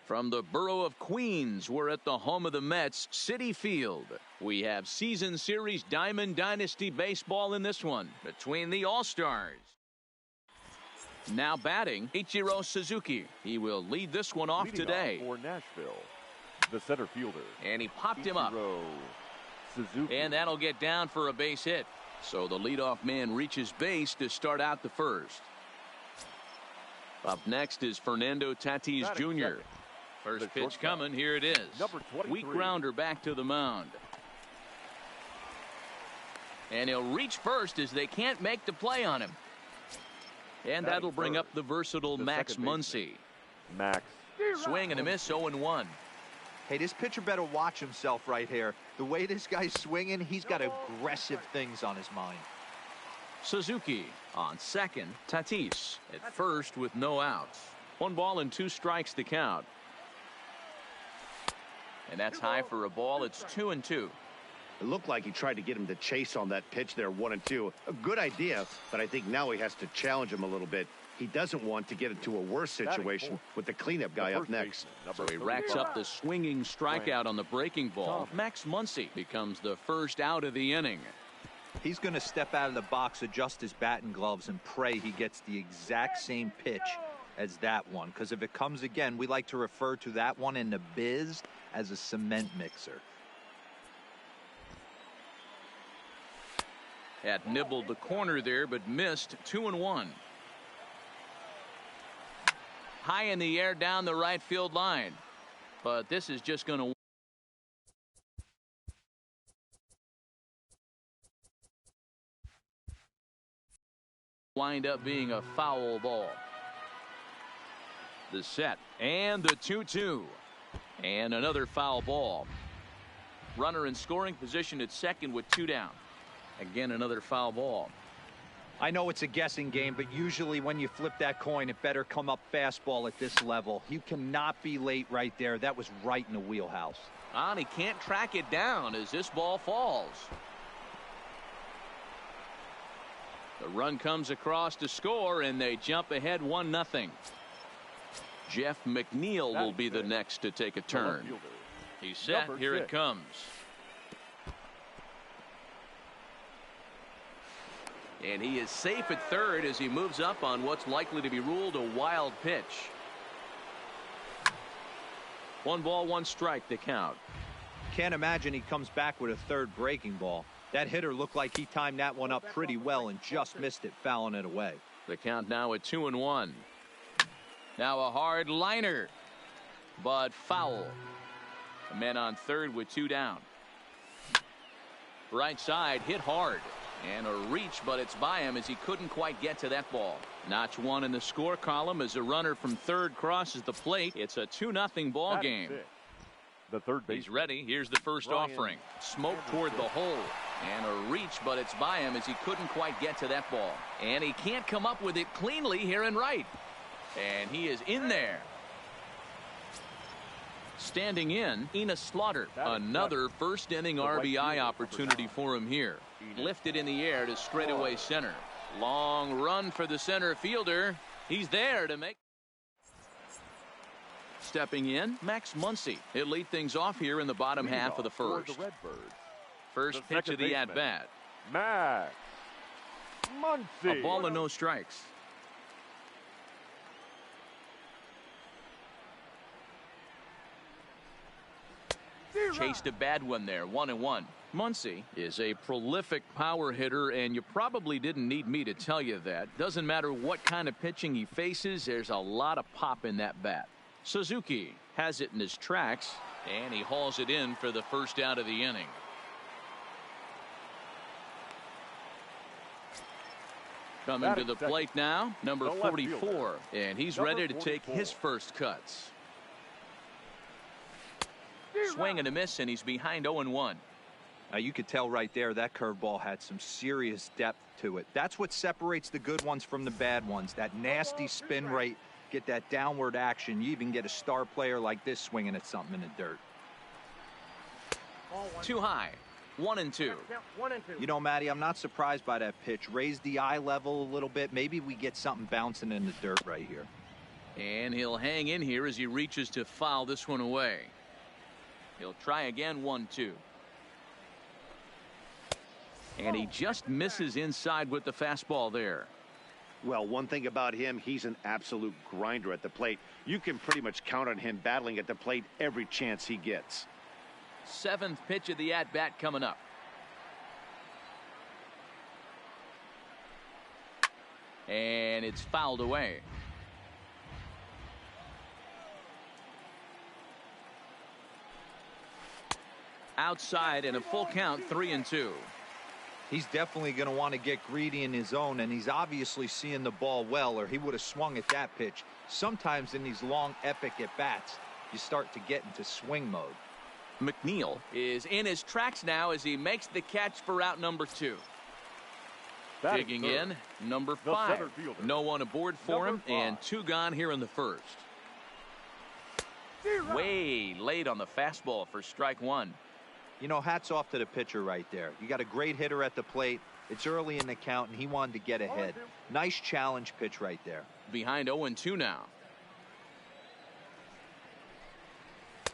From the borough of Queens, we're at the home of the Mets, Citi Field. We have season series Diamond Dynasty baseball in this one between the All-Stars. Now batting, Ichiro Suzuki. He will lead this one off today. For Nashville, the center fielder. And he popped him up. Suzuki. And that'll get down for a base hit. So the leadoff man reaches base to start out the first. Up next is Fernando Tatis Jr. First pitch coming. Here it is. Weak grounder back to the mound. And he'll reach first as they can't make the play on him. And that'll bring up the versatile Max Muncy. Max. Swing and a miss, 0-1. Hey, this pitcher better watch himself right here. The way this guy's swinging, he's got aggressive things on his mind. Suzuki on second. Tatis at first with no outs. 1 ball and 2 strikes to count. And that's high for a ball. It's 2-2. It looked like he tried to get him to chase on that pitch there, 1-2. A good idea, but I think now he has to challenge him a little bit. He doesn't want to get into a worse situation with the cleanup guy up next. So he racks up the swinging strikeout on the breaking ball. Max Muncy becomes the first out of the inning. He's going to step out of the box, adjust his bat and gloves, and pray he gets the exact same pitch as that one. Because if it comes again, we like to refer to that one in the biz as a cement mixer. Had nibbled the corner there, but missed. 2-1. High in the air down the right field line. But this is just going to wind up being a foul ball. The set and the 2-2. And another foul ball. Runner in scoring position at second with 2 down. Again, another foul ball. I know it's a guessing game, but usually when you flip that coin, it better come up fastball at this level. You cannot be late right there. That was right in the wheelhouse. And he can't track it down as this ball falls. The run comes across to score, and they jump ahead 1-0. Jeff McNeil will be the next to take a turn. He's set. Here it comes. And he is safe at third as he moves up on what's likely to be ruled a wild pitch. 1 ball, 1 strike to count. Can't imagine he comes back with a third breaking ball. That hitter looked like he timed that one up pretty well and just missed it, fouling it away. The count now at 2-1. Now a hard liner, but foul. A man on third with 2 down. Right side hit hard. And a reach, but it's by him as he couldn't quite get to that ball. Notch 1 in the score column as a runner from third crosses the plate. It's a 2-0 ball game. The third base. He's ready. Here's the first offering. Smoke toward the hole. And a reach, but it's by him as he couldn't quite get to that ball. And he can't come up with it cleanly here in right. And he is in there. Standing in, Enos Slaughter. Another first inning RBI opportunity for him here. Lifted in the air to straightaway center. Long run for the center fielder. He's there to make. Stepping in, Max Muncy. He'll lead things off here in the bottom half of the first. First pitch of the at-bat. Max Muncy. A ball and no strikes. Chased a bad one there, 1-1. Muncy is a prolific power hitter, and you probably didn't need me to tell you that. Doesn't matter what kind of pitching he faces, there's a lot of pop in that bat. Suzuki has it in his tracks, and he hauls it in for the first out of the inning. Coming to the plate now, number 44, and he's ready to take his first cuts. Swing and a miss, and he's behind 0-1. Now you could tell right there that curveball had some serious depth to it. That's what separates the good ones from the bad ones. That nasty spin rate, get that downward action. You even get a star player like this swinging at something in the dirt. Too high. 1-2. You know, Matty, I'm not surprised by that pitch. Raise the eye level a little bit. Maybe we get something bouncing in the dirt right here. And he'll hang in here as he reaches to foul this one away. He'll try again. 1-2. And he just misses inside with the fastball there. Well, one thing about him, he's an absolute grinder at the plate. You can pretty much count on him battling at the plate every chance he gets. 7th pitch of the at-bat coming up. And it's fouled away. Outside and a full count. 3-2. He's definitely going to want to get greedy in his zone, and he's obviously seeing the ball well, or he would have swung at that pitch. Sometimes in these long epic at bats you start to get into swing mode. McNeil is in his tracks now as he makes the catch for out number 2. Digging in, number 5. No one aboard for him, and 2 gone here in the first. Way late on the fastball for strike 1. You know, hats off to the pitcher right there. You got a great hitter at the plate. It's early in the count, and he wanted to get ahead. Nice challenge pitch right there. Behind 0-2 now.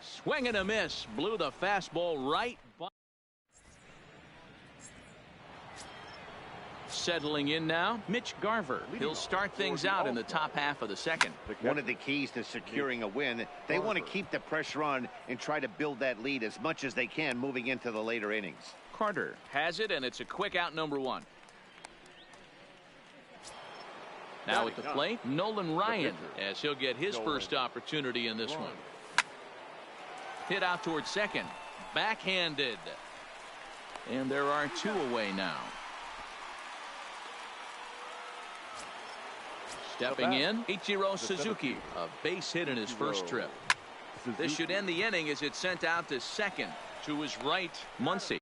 Swing and a miss. Blew the fastball right by. Settling in now, Mitch Garver. He'll start things out in the top half of the second. One of the keys to securing a win, they want to keep the pressure on and try to build that lead as much as they can moving into the later innings. Carter has it, and it's a quick out, number 1. Now at the plate, Nolan Ryan, as he'll get his first opportunity in this one. Hit out towards second. Backhanded. And there are 2 away now. Stepping in, Ichiro Suzuki, a base hit in his first trip. This should end the inning as it's sent out to second. To his right, Muncy.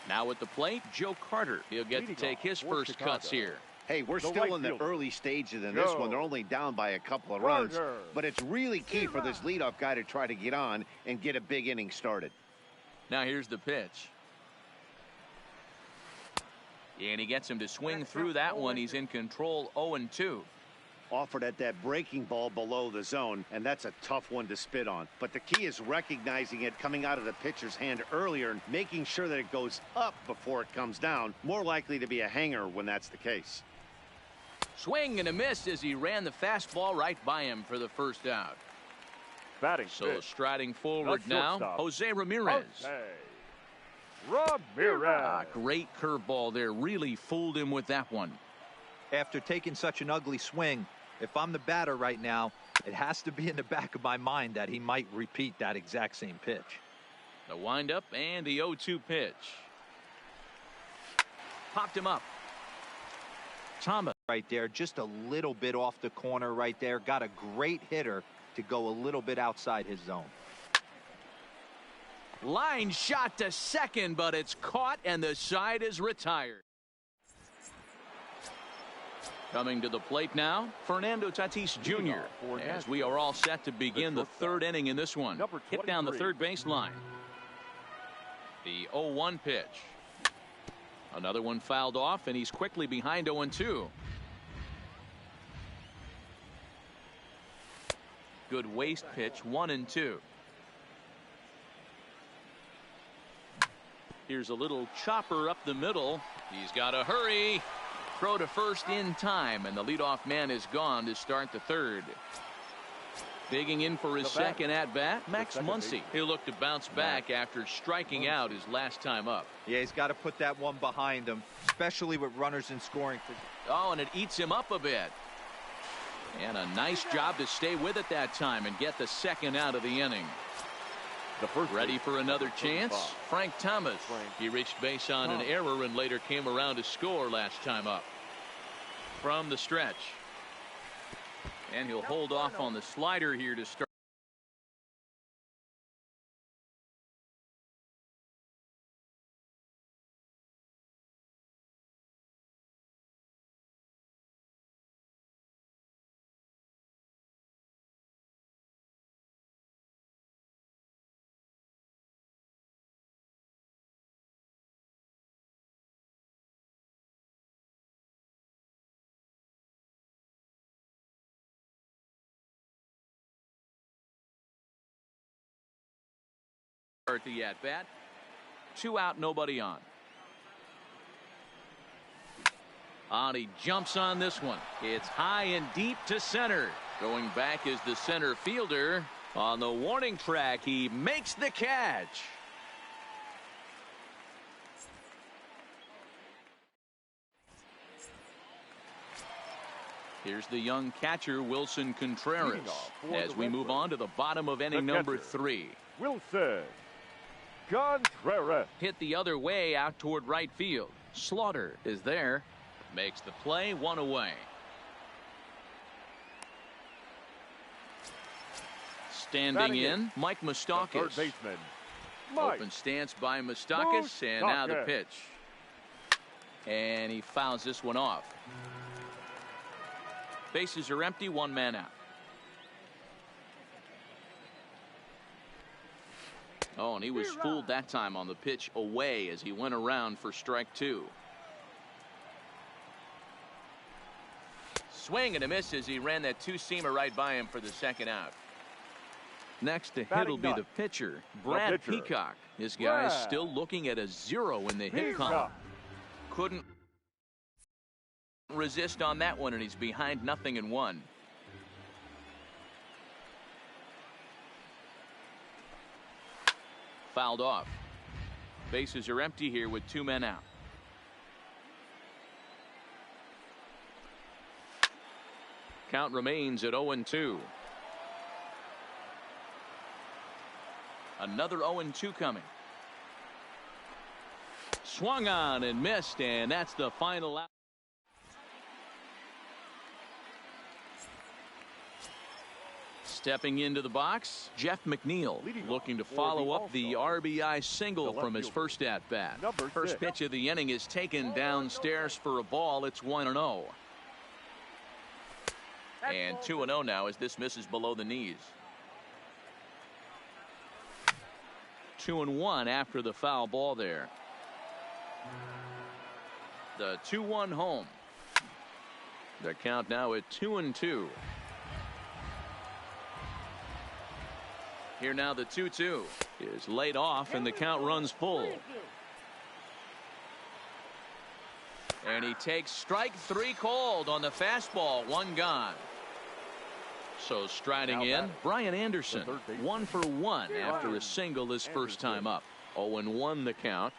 Now at the plate, Joe Carter. He'll get to take his first cuts here. Hey, we're still in the early stages in this one. They're only down by a couple of runs, but it's really key for this leadoff guy to try to get on and get a big inning started. Now here's the pitch. And he gets him to swing through that one. He's in control. 0-2. Offered at that breaking ball below the zone, and that's a tough one to spit on. But the key is recognizing it coming out of the pitcher's hand earlier and making sure that it goes up before it comes down. More likely to be a hanger when that's the case. Swing and a miss as he ran the fastball right by him for the first out. So striding forward now, Jose Ramirez. Great curveball there. Really fooled him with that one. After taking such an ugly swing, if I'm the batter right now, it has to be in the back of my mind that he might repeat that exact same pitch. The windup and the 0-2 pitch. Popped him up. Thomas. Right there, just a little bit off the corner right there. Got a great hitter to go a little bit outside his zone. Line shot to second, but it's caught and the side is retired. Coming to the plate now, Fernando Tatis Jr. as we are all set to begin the 3rd inning in this one. Hit down the 3rd baseline. The 0-1 pitch. Another one fouled off, and he's quickly behind 0-2. Good waste pitch, 1-2. Here's a little chopper up the middle. He's got to hurry. Throw to first in time, and the leadoff man is gone to start the 3rd. Digging in for his second at-bat, Max Muncy. He'll look to bounce back after striking out his last time up. Yeah, he's got to put that one behind him, especially with runners in scoring. Oh, and it eats him up a bit. And a nice job to stay with it that time and get the second out of the inning. Ready for another chance? Frank Thomas. He reached base on an error and later came around to score last time up. From the stretch. And he'll hold off on the slider here to start. At the at-bat. 2 out, nobody on. He jumps on this one. It's high and deep to center. Going back is the center fielder. On the warning track, he makes the catch. Here's the young catcher, Wilson Contreras, as we move on to the bottom of inning number 3. Wilson Contreras. Hit the other way out toward right field. Slaughter is there. Makes the play, 1 away. Standing in, Mike Moustakas. Third baseman, Mike. Open stance by Moustakas, and now the pitch. And he fouls this one off. Bases are empty, 1 man out. Oh, and he was fooled that time on the pitch away as he went around for strike 2. Swing and a miss as he ran that 2-seamer right by him for the 2nd out. Next to hit will be the pitcher, Brad Peacock. This guy's still looking at a 0 in the hit column. Couldn't resist on that one, and he's behind 0-1. Fouled off. Bases are empty here with 2 men out. Count remains at 0-2. Another 0-2 coming. Swung on and missed, and that's the final out. Stepping into the box, Jeff McNeil looking to follow up the RBI single from his first at-bat. First pitch of the inning is taken downstairs for a ball. It's 1-0. And 2-0 now as this misses below the knees. 2-1 after the foul ball there. The 2-1 home. The count now at 2-2. Here now the 2-2 is laid off and the count runs full. And he takes strike 3 called on the fastball. 1 gone. So striding in, Brian Anderson, 1 for 1 after a single his first time up. 0-1 the count.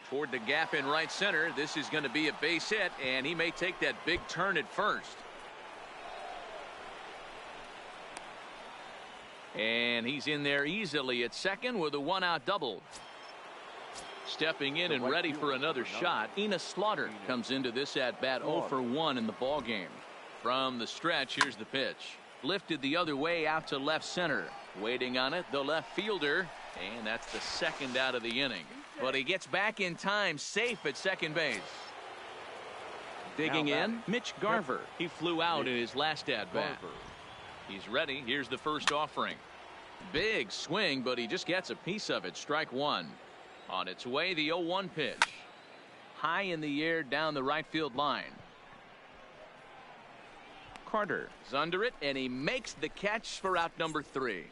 Toward the gap in right center. This is going to be a base hit, and he may take that big turn at first. And he's in there easily at second with a 1-out double. Stepping in and ready for another shot, Enos Slaughter comes into this at-bat 0 for 1 in the ball game. From the stretch, here's the pitch. Lifted the other way out to left center. Waiting on it, the left fielder. And that's the 2nd out of the inning. But he gets back in time, safe at second base. Digging in, Mitch Garver. He flew out in his last at-bat. He's ready. Here's the first offering. Big swing, but he just gets a piece of it. Strike 1. On its way, the 0-1 pitch. High in the air down the right field line. Carter is under it, and he makes the catch for out number 3.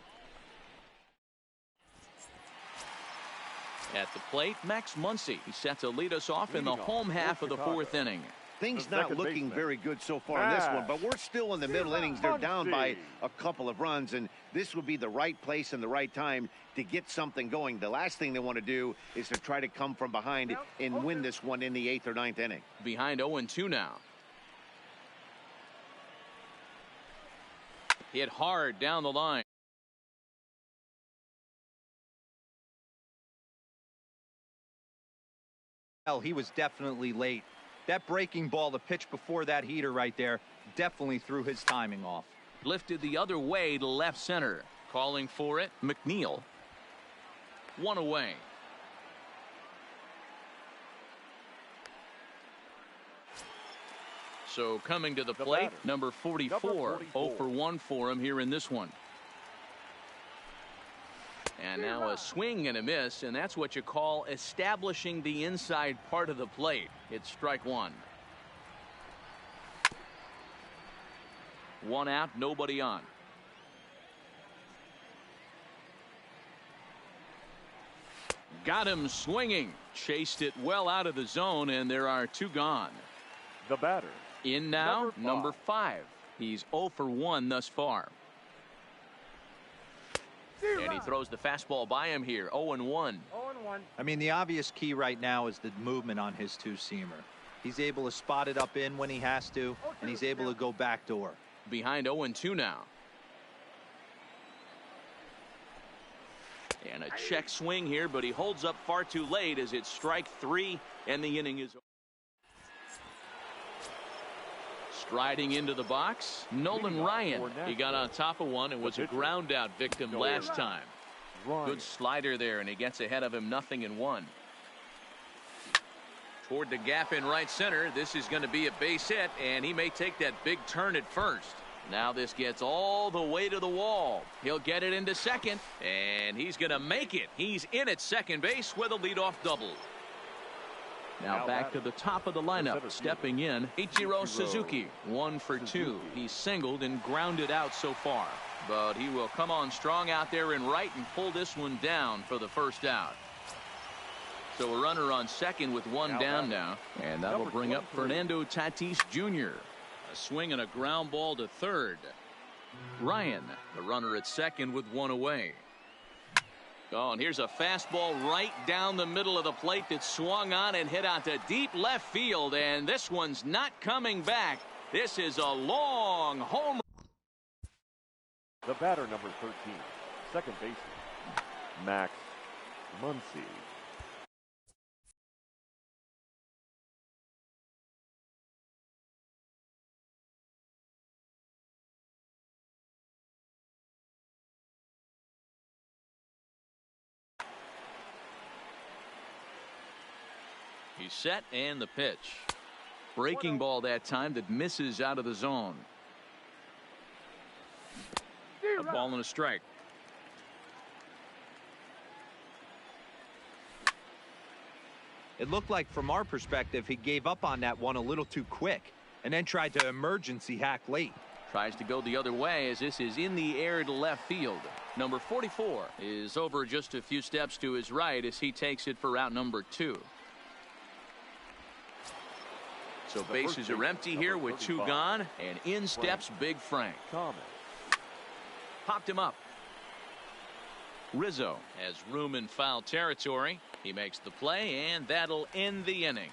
At the plate, Max Muncy. He's set to lead us off in the home half of the 4th inning. Things not looking very good so far in this one, but we're still in the middle innings. They're down by a couple of runs, and this would be the right place and the right time to get something going. The last thing they want to do is to try to come from behind and win this one in the 8th or 9th inning. Behind 0-2 now. Hit hard down the line. Well, he was definitely late. That breaking ball, the pitch before that heater right there, definitely threw his timing off. Lifted the other way to left center. Calling for it, McNeil. 1 away. So coming to the plate, number 44. 0 for 1 for him here in this one. And now a swing and a miss, and that's what you call establishing the inside part of the plate. It's strike 1. 1 out, nobody on. Got him swinging. Chased it well out of the zone, and there are 2 gone. The batter. In now, number 5. He's 0 for 1 thus far. And he throws the fastball by him here. 0-1. I mean, the obvious key right now is the movement on his two-seamer. He's able to spot it up in when he has to, and he's able to go backdoor. Behind 0-2 now. And a check swing here, but he holds up far too late as it's strike 3, and the inning is over. Striding into the box, Nolan Ryan. He got on top of one and was a ground out victim last time. Good slider there, and he gets ahead of him, 0-1. Toward the gap in right center. This is going to be a base hit, and he may take that big turn at first. Now this gets all the way to the wall. He'll get it into second, and he's going to make it. He's in at second base with a leadoff double. Now back to the top of the lineup. Stepping in, Ichiro Suzuki, 1 for 2. He's singled and grounded out so far, but he will come on strong out there in right and pull this one down for the first out. So a runner on second with 1 down now, and that will bring up Fernando Tatis Jr. A swing and a ground ball to third. Ryan, the runner at second with 1 away. Oh, and here's a fastball right down the middle of the plate that swung on and hit out to deep left field, and this one's not coming back. This is a long home. The batter, number 13, second baseman, Max Muncy. He's set, and the pitch. Breaking ball that time that misses out of the zone. A ball and a strike. It looked like, from our perspective, he gave up on that one a little too quick and then tried to emergency hack late. Tries to go the other way as this is in the air to left field. Number 44 is over just a few steps to his right as he takes it for out number 2. So bases are empty here with 2 gone, and in steps Big Frank. Popped him up. Rizzo has room in foul territory. He makes the play, and that'll end the inning.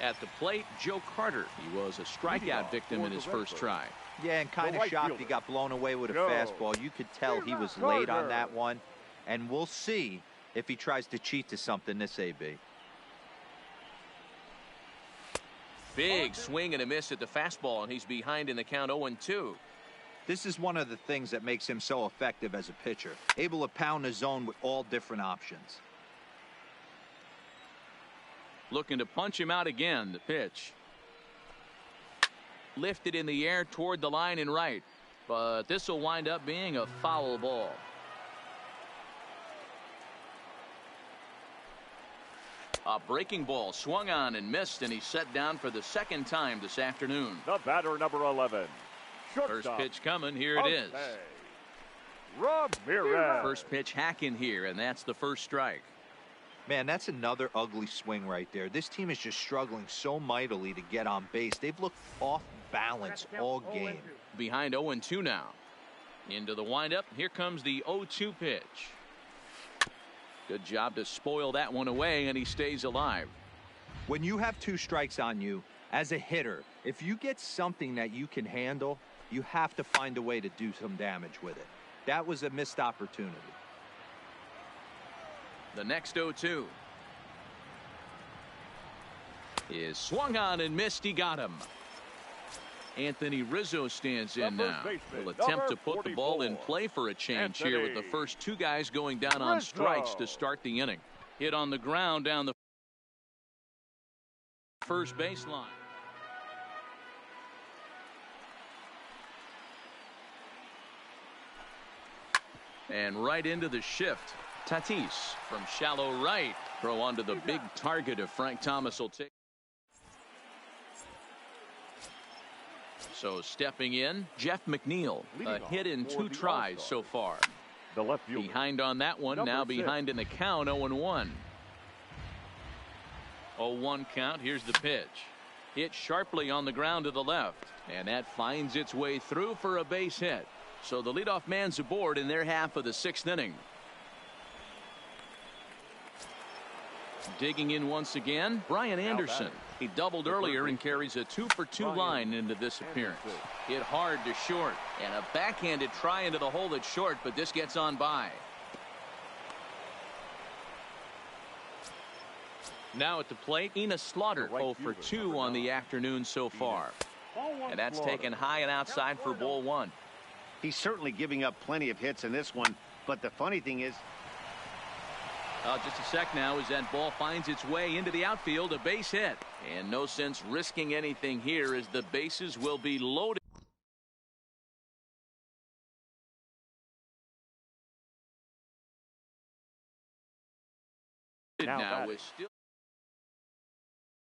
At the plate, Joe Carter. He was a strikeout victim in his first try. Yeah, and kind of shocked he got blown away with a fastball. You could tell he was late on that one, and we'll see if he tries to cheat to something this AB. Big swing and a miss at the fastball, and he's behind in the count 0-2. This is one of the things that makes him so effective as a pitcher, able to pound the zone with all different options. Looking to punch him out again. The pitch. Lifted in the air toward the line and right, but this will wind up being a foul ball. A breaking ball swung on and missed, and he's set down for the second time this afternoon. The batter, number 11. First pitch coming. Here it is. Ramirez. First pitch hacking here, and that's the first strike. Man, that's another ugly swing right there. This team is just struggling so mightily to get on base. They've looked off balance all game. Behind 0-2 now. Into the windup. Here comes the 0-2 pitch. Good job to spoil that one away, and he stays alive. When you have 2 strikes on you, as a hitter, if you get something that you can handle, you have to find a way to do some damage with it. That was a missed opportunity. The next 0-2 is swung on and missed. He got him. Anthony Rizzo stands in now. He'll attempt to put the ball in play for a change here with the first 2 guys going down on strikes to start the inning. Hit on the ground down the first baseline. And right into the shift. Tatis from shallow right. Throw onto the big target of Frank Thomas will take. So stepping in, Jeff McNeil, a hit in 2 tries so far. The left fielder. Behind on that one, Number now 6. behind in the count, 0-1. 0-1 count. Here's the pitch. Hit sharply on the ground to the left, and that finds its way through for a base hit. So the leadoff man's aboard in their half of the 6th inning. Digging in once again, Brian Anderson. He doubled earlier and carries a 2-for-2 line into this appearance. Hit hard to short, and a backhanded try into the hole that's short, but this gets on by. Now at the plate, Ina Slaughter, 0-for-2 on the afternoon so far. And that's taken high and outside for ball 1. He's certainly giving up plenty of hits in this one, but the funny thing is, just a sec now as that ball finds its way into the outfield, a base hit. And no sense risking anything here as the bases will be loaded. Now is still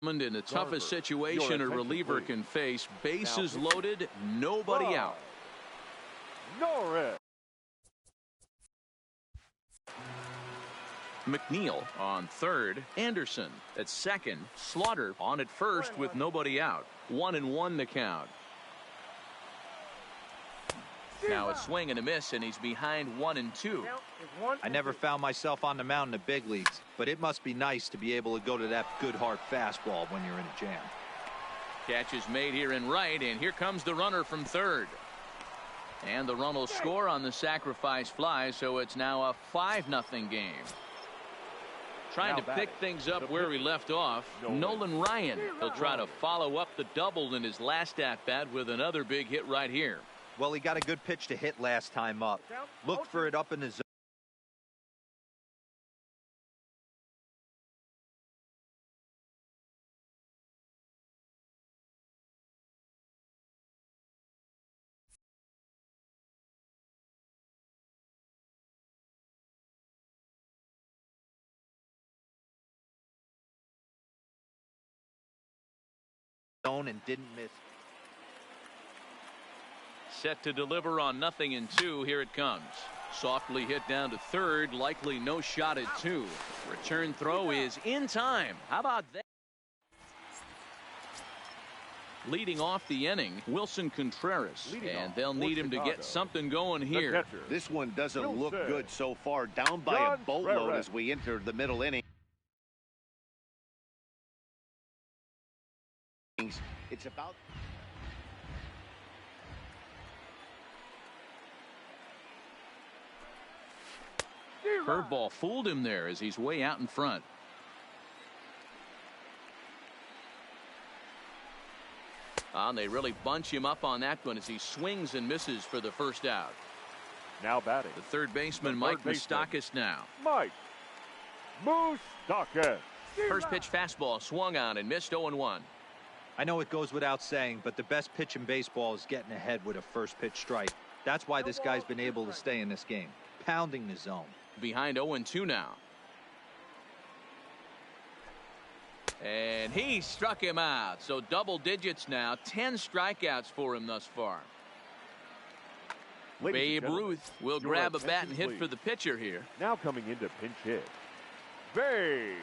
in the toughest situation a reliever can face. Bases loaded, nobody out. Norris. McNeil on third, Anderson at second, Slaughter on at first with nobody out. 1-1 the count. Now a swing and a miss, and he's behind 1-2. I never found myself on the mound in the big leagues, but it must be nice to be able to go to that good hard fastball when you're in a jam. Catch is made here in right, and here comes the runner from third. And the run will score on the sacrifice fly, so it's now a 5-0 game. Trying to pick things up where he left off, Nolan Ryan. He'll try to follow up the double in his last at-bat with another big hit right here. Well, he got a good pitch to hit last time up. Look for it up in the zone. And didn't miss. Set to deliver on 0-2. Here it comes. Softly hit down to third. Likely no shot at 2. Return throw is in time. How about that? Leading off the inning, Wilson Contreras. And they'll need him to get something going here. This one doesn't look good so far. Down by a boatload as we enter the middle inning. It's about curveball fooled him there as he's way out in front. And they really bunch him up on that one as he swings and misses for the first out. Now batting, the third baseman, Mike Moustakas now. Mike Moustakas. First pitch fastball swung on and missed. 0-1. I know it goes without saying, but the best pitch in baseball is getting ahead with a first pitch strike. That's why this guy's been able to stay in this game, pounding the zone. Behind 0-2 now. And he struck him out. So double digits now. 10 strikeouts for him thus far. Babe Ruth will grab a bat and hit for the pitcher here. Now coming into pinch hit, Babe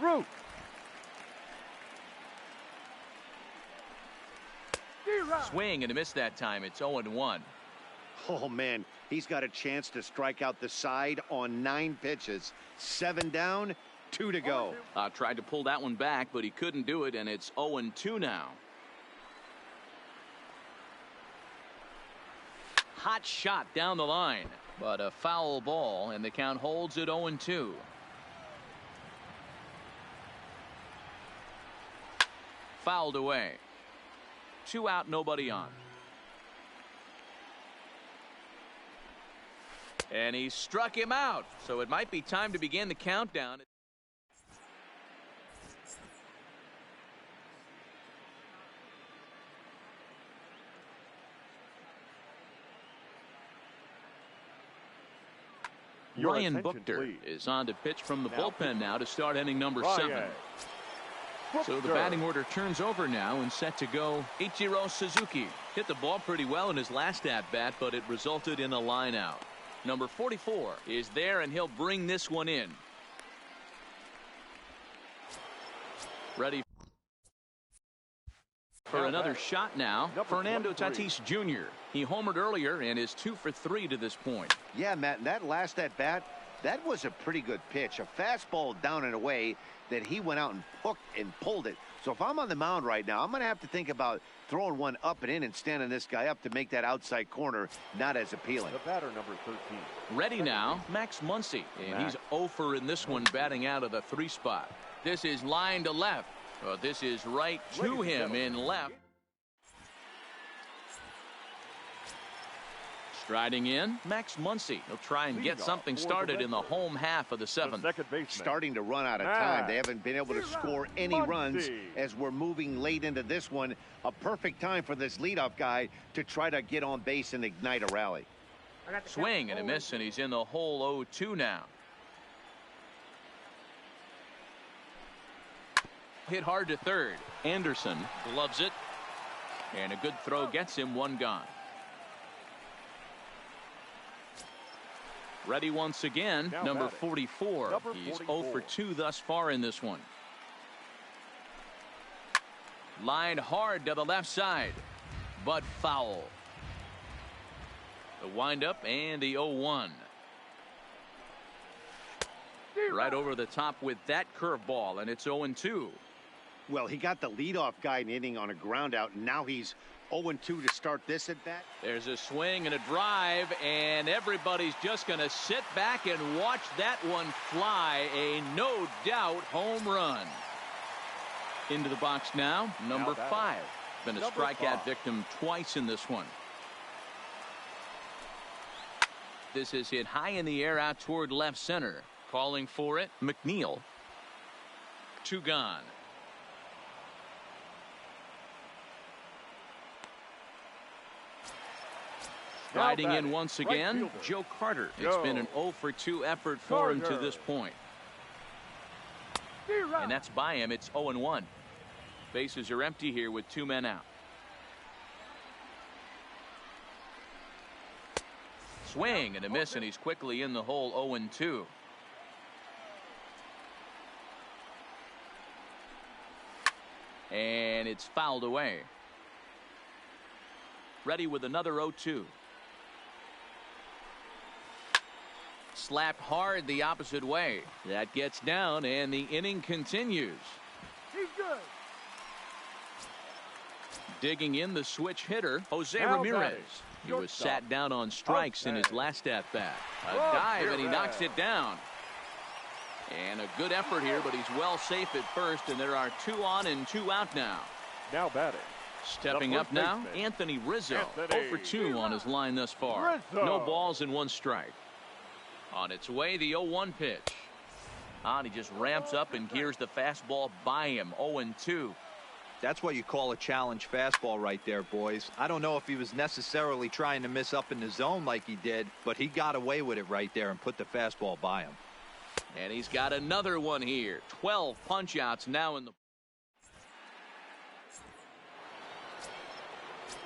Ruth. Swing and a miss that time. It's 0-1. Oh man, he's got a chance to strike out the side on 9 pitches. 7 down, 2 to go. Tried to pull that one back, but he couldn't do it, and it's 0-2 now. Hot shot down the line, but a foul ball, and the count holds at 0-2. Fouled away. 2 out, nobody on. And he struck him out, so it might be time to begin the countdown. Ryan Buchter is on to pitch from the bullpen now to start inning number 7. So the batting order turns over now and set to go. Ichiro Suzuki hit the ball pretty well in his last at-bat, but it resulted in a line out. Number 44 is there, and he'll bring this one in. Ready for another shot now. Fernando Tatis Jr. He homered earlier and is 2 for 3 to this point. Yeah, Matt, and that last at-bat, that was a pretty good pitch. A fastball down and away that he went out and hooked and pulled it. So if I'm on the mound right now, I'm going to have to think about throwing one up and in and standing this guy up to make that outside corner not as appealing. The batter, number 13. Ready now, Max Muncy. And he's 0 for in this one, batting out of the 3 spot. This is line to left. This is right to him in left. Striding in, Max Muncy. He'll try and get something started in the home half of the 7th. Starting to run out of time. They haven't been able to score any runs as we're moving late into this one. A perfect time for this leadoff guy to try to get on base and ignite a rally. Swing and a miss, and he's in the hole 0-2 now. Hit hard to third. Anderson gloves it, and a good throw gets him 1 gone. Ready once again, number 44. He's 0 for 2 thus far in this one. Lined hard to the left side, but foul. The windup and the 0-1. Right over the top with that curveball, and it's 0-2. Well, he got the leadoff guy in inning on a ground out, and now he's 0-2 to start this at bat. There's a swing and a drive, and everybody's just going to sit back and watch that one fly. A no doubt home run. Into the box now, number 5. Been a strikeout victim twice in this one. This is hit high in the air out toward left center. Calling for it, McNeil. 2 gone. Riding in once again, Joe Carter. It's been an 0 for 2 effort for him to this point. And that's by him. It's 0-1. Bases are empty here with 2 men out. Swing and a miss, and he's quickly in the hole 0-2. And it's fouled away. Ready with another 0-2. Slapped hard the opposite way. That gets down, and the inning continues. He's good. Digging in the switch hitter, Jose Ramirez. He was sat down on strikes in his last at-bat. A dive, and he knocks it down. And a good effort here, but he's well safe at first, and there are 2 on and 2 out now. Now batting. Stepping up now, Anthony Rizzo. 0 for 2 on his line thus far. No balls and 1 strike. On its way, the 0-1 pitch. And he just ramps up and gears the fastball by him. 0-2. That's what you call a challenge fastball right there, boys. I don't know if he was necessarily trying to miss up in the zone like he did, but he got away with it right there and put the fastball by him. And he's got another one here. 12 punch-outs now in the...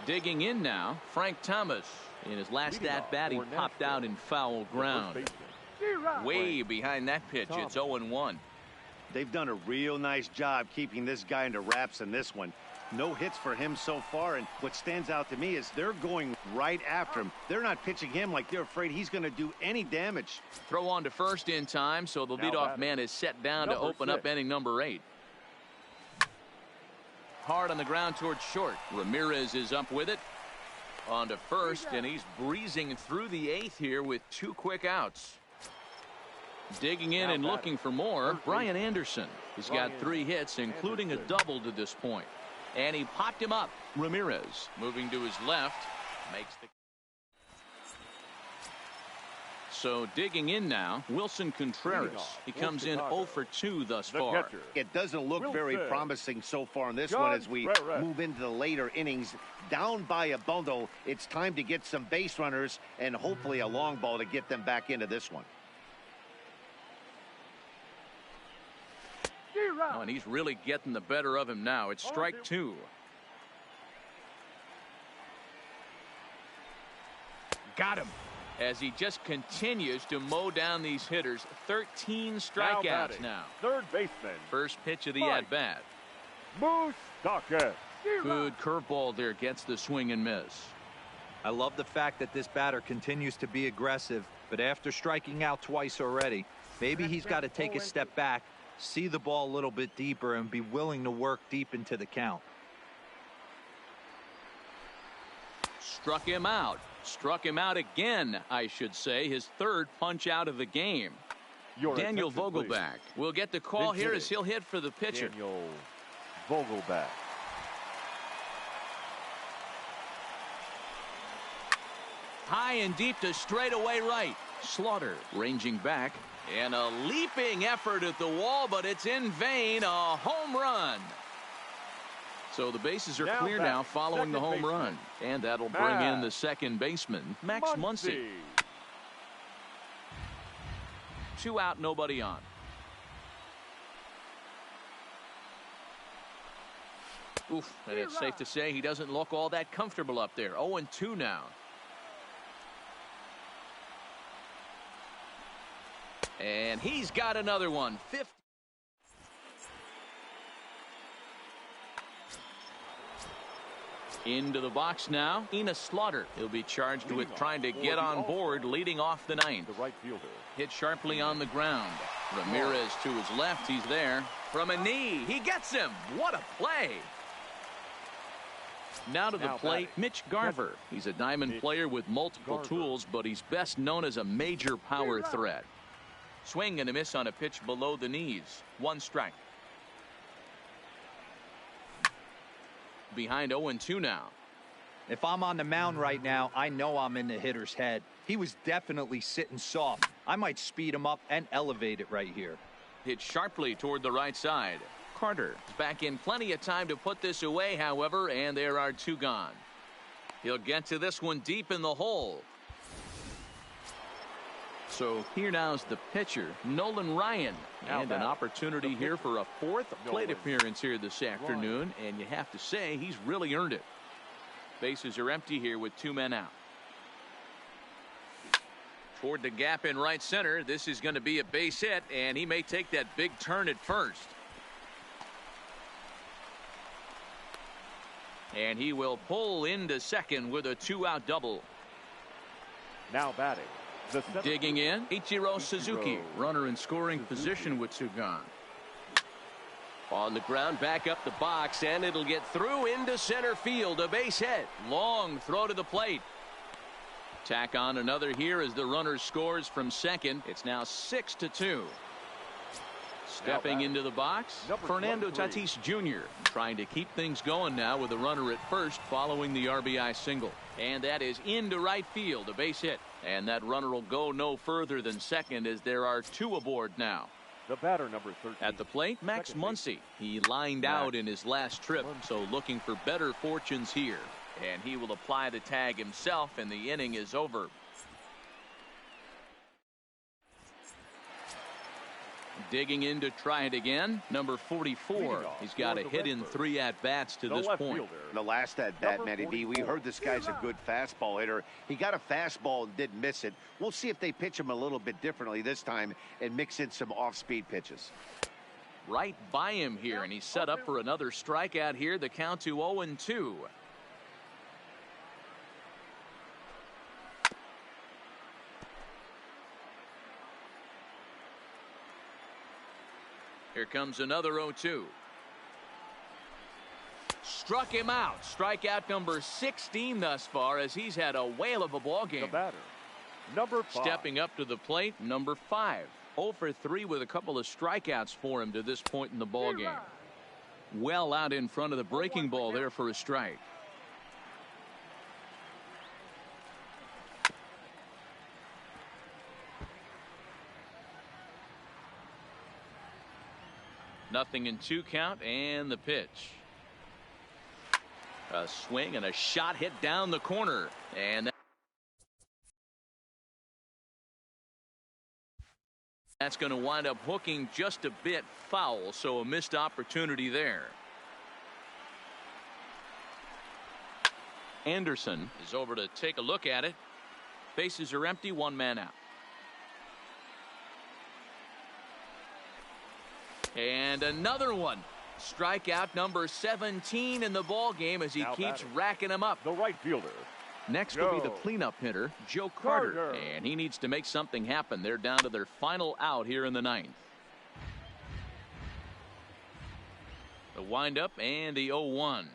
Digging in now, Frank Thomas. In his last at-bat, he popped out in foul ground. Way behind that pitch, it's 0-1. They've done a real nice job keeping this guy into wraps in this one. No hits for him so far, and what stands out to me is they're going right after him. They're not pitching him like they're afraid he's going to do any damage. Throw on to first in time, so the leadoff man is set down to open up inning number 8. Hard on the ground towards short. Ramirez is up with it. On to first, and he's breezing through the 8th here with 2 quick outs. Digging in and looking for more, Brian Anderson. He's got 3 hits, including a double to this point. And he popped him up. Ramirez moving to his left. Makes the... So digging in now, Wilson Contreras. He comes in 0 for 2 thus far. It doesn't look very promising so far in this one as we move into the later innings. Down by a bundle, it's time to get some base runners and hopefully a long ball to get them back into this one. and he's really getting the better of him now. It's strike 2. Got him. As he just continues to mow down these hitters. 13 strikeouts now. Third baseman. First pitch of the at-bat. Moustakas. Good curveball there. Gets the swing and miss. I love the fact that this batter continues to be aggressive, but after striking out twice already, maybe he's got to take a step back, see the ball a little bit deeper, and be willing to work deep into the count. Struck him out. Struck him out again, I should say. His third punch out of the game. Daniel Vogelback will get the call here as he'll hit for the pitcher. Daniel Vogelback. High and deep to straightaway right. Slaughter ranging back. And a leaping effort at the wall, but it's in vain. A home run. So the bases are clear now following the home run. And that'll bring in the second baseman, Max Muncy. 2 out, nobody on. Oof, and it's safe to say he doesn't look all that comfortable up there. 0-2 now. And he's got another one. 50. Into the box now. Enos Slaughter. He'll be charged with trying to get on board leading off the ninth. The right fielder. Hit sharply on the ground. Ramirez to his left. He's there. From a knee. He gets him. What a play. Now to the plate, Mitch Garver. He's a diamond player with multiple tools, but he's best known as a major power threat. Swing and a miss on a pitch below the knees. 1 strike. Behind 0-2 now. If I'm on the mound right now, I know I'm in the hitter's head. He was definitely sitting soft. I might speed him up and elevate it right here. Hit sharply toward the right side. Carter is back in plenty of time to put this away, however, and there are 2 gone. He'll get to this one deep in the hole. So here now's the pitcher, Nolan Ryan. And an opportunity here for a 4th plate appearance here this afternoon. And you have to say he's really earned it. Bases are empty here with 2 men out. Toward the gap in right center. This is going to be a base hit, and he may take that big turn at first. And he will pull into second with a 2-out double. Now batting. Digging in, Ichiro Suzuki, runner in scoring position with 2 gone. On the ground, back up the box, and it'll get through into center field. A base hit. Long throw to the plate. Tack on another here as the runner scores from second. It's now 6-2. Stepping into the box, Fernando Tatis Jr. trying to keep things going now with a runner at first following the RBI single. And that is into right field, a base hit. And that runner will go no further than second as there are 2 aboard now. The batter, number 13. At the plate, Max Muncy. He lined out in his last trip, so looking for better fortunes here. And he will apply the tag himself, and the inning is over. Digging in to try it again. Number 44. He's got a hit in 3 at-bats to this point. The last at-bat, Matty B, we heard this guy's a good fastball hitter. He got a fastball and didn't miss it. We'll see if they pitch him a little bit differently this time and mix in some off-speed pitches. Right by him here, and he's set up for another strikeout here. The count to 0-2. Here comes another 0-2. Struck him out. Strikeout number 16 thus far as he's had a whale of a ball game. The batter, number 5. Stepping up to the plate, number 5. 0 for 3 with a couple of strikeouts for him to this point in the ball game. Well out in front of the breaking ball there for a strike. Nothing in 2 count, and the pitch. A swing and a shot hit down the corner, and That's going to wind up hooking just a bit foul, so a missed opportunity there. Anderson is over to take a look at it. Bases are empty, one man out. And another one. Strikeout number 17 in the ball game as he keeps racking them up. The right fielder. Next will be the cleanup hitter, Joe Carter. And he needs to make something happen. They're down to their final out here in the ninth. The windup and the 0-1.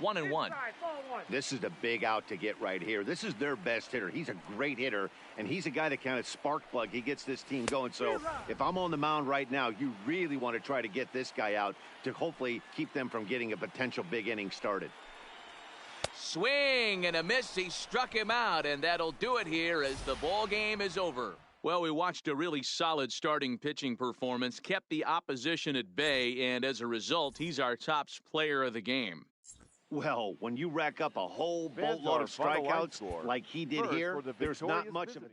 1-1. This is the big out to get right here. This is their best hitter. He's a great hitter, and he's a guy that kind of spark plug. He gets this team going. So if I'm on the mound right now, you really want to try to get this guy out to hopefully keep them from getting a potential big inning started. Swing and a miss. He struck him out, and that'll do it here as the ball game is over. Well, we watched a really solid starting pitching performance, kept the opposition at bay, and as a result, he's our top player of the game. Well, when you rack up a whole boatload of strikeouts like he did here, there's not much of it.